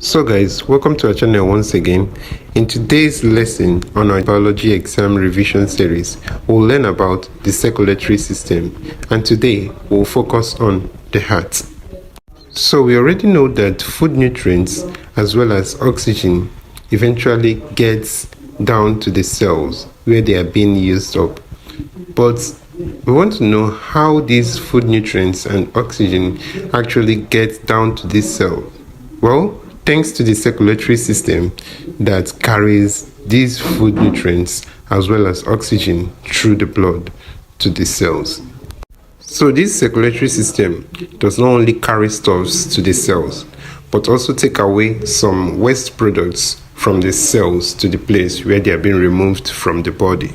So guys, welcome to our channel once again. In today's lesson on our biology exam revision series, we'll learn about the circulatory system, and today we'll focus on the heart. So we already know that food nutrients as well as oxygen eventually gets down to the cells where they are being used up. But we want to know how these food nutrients and oxygen actually get down to this cell. Well, thanks to the circulatory system that carries these food nutrients as well as oxygen through the blood to the cells. So this circulatory system does not only carry stuffs to the cells, but also take away some waste products from the cells to the place where they are being removed from the body.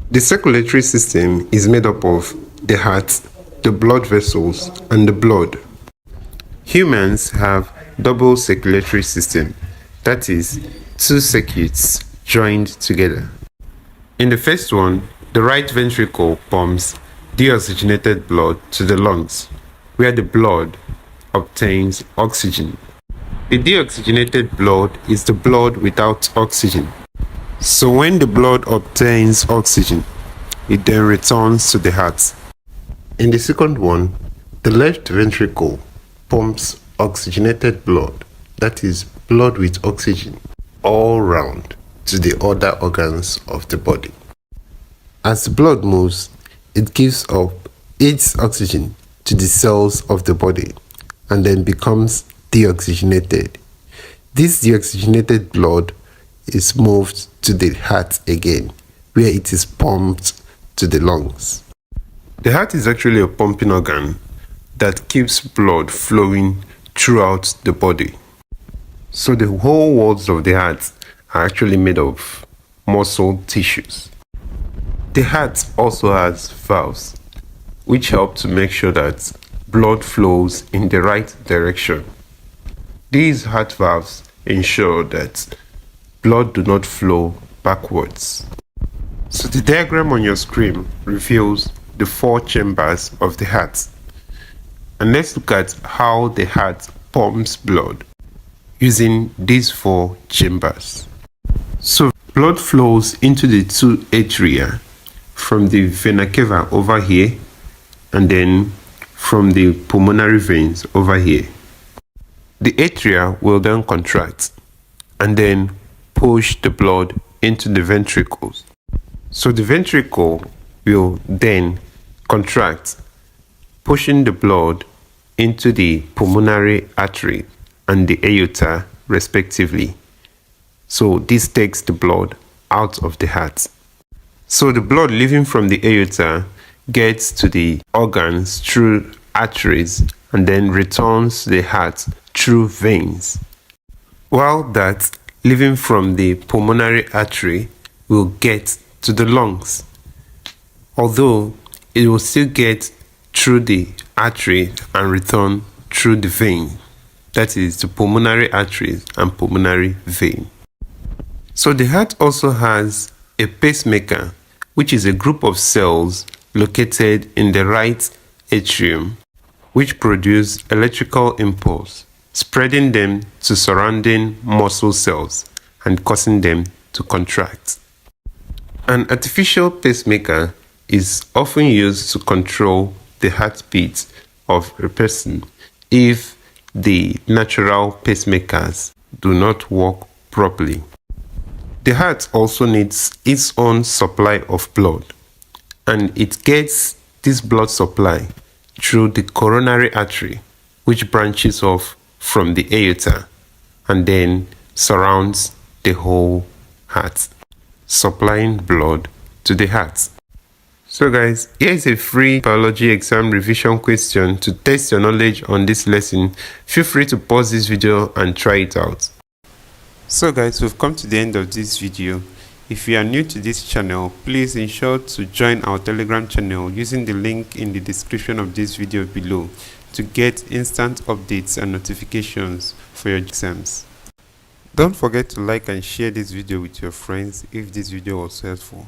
The circulatory system is made up of the heart, the blood vessels, and the blood. Humans have double circulatory system, that is, two circuits joined together. In the first one, the right ventricle pumps deoxygenated blood to the lungs, where the blood obtains oxygen. The deoxygenated blood is the blood without oxygen. So when the blood obtains oxygen, it then returns to the heart. In the second one, the left ventricle pumps oxygenated blood, that is, blood with oxygen, all round to the other organs of the body. As the blood moves, it gives up its oxygen to the cells of the body and then becomes deoxygenated. This deoxygenated blood is moved to the heart again, where it is pumped to the lungs. The heart is actually a pumping organ that keeps blood flowing throughout the body. So the whole walls of the heart are actually made of muscle tissues. The heart also has valves, which help to make sure that blood flows in the right direction. These heart valves ensure that blood do not flow backwards. So the diagram on your screen reveals the four chambers of the heart. And let's look at how the heart pumps blood using these four chambers. So blood flows into the two atria from the vena cava over here and then from the pulmonary veins over here. The atria will then contract and then push the blood into the ventricles. So the ventricle will then contract, pushing the blood into the pulmonary artery and the aorta respectively. So this takes the blood out of the heart. So the blood leaving from the aorta gets to the organs through arteries and then returns to the heart through veins, while that leaving from the pulmonary artery will get to the lungs, although it will still get through the artery and return through the vein, that is the pulmonary arteries and pulmonary vein. So the heart also has a pacemaker, which is a group of cells located in the right atrium, which produce electrical impulse, spreading them to surrounding muscle cells and causing them to contract. An artificial pacemaker is often used to control the heartbeat of a person if the natural pacemakers do not work properly. The heart also needs its own supply of blood, and it gets this blood supply through the coronary artery, which branches off from the aorta and then surrounds the whole heart, supplying blood to the heart. So guys, here is a free biology exam revision question to test your knowledge on this lesson. Feel free to pause this video and try it out. So guys, we've come to the end of this video. If you are new to this channel, please ensure to join our Telegram channel using the link in the description of this video below to get instant updates and notifications for your exams. Don't forget to like and share this video with your friends if this video was helpful.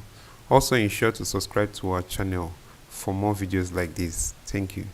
Also ensure to subscribe to our channel for more videos like this. Thank you.